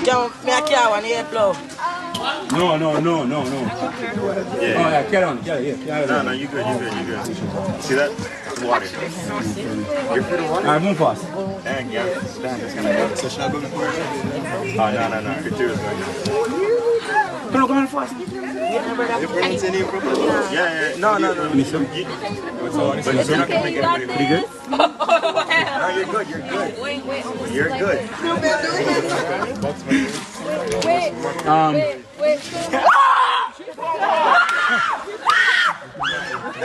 Me a car one here, plow. No. Yeah. Oh, yeah, carry on. Yeah. No, you good. See that? It's water. You're for the water? Alright, move fast. Dang, yeah. Damn, it's gonna go. So should I go before? Oh, no. Couture is going. Come on fast. Yeah. No. But you're not gonna make anybody pretty good? No, you're good. You're good.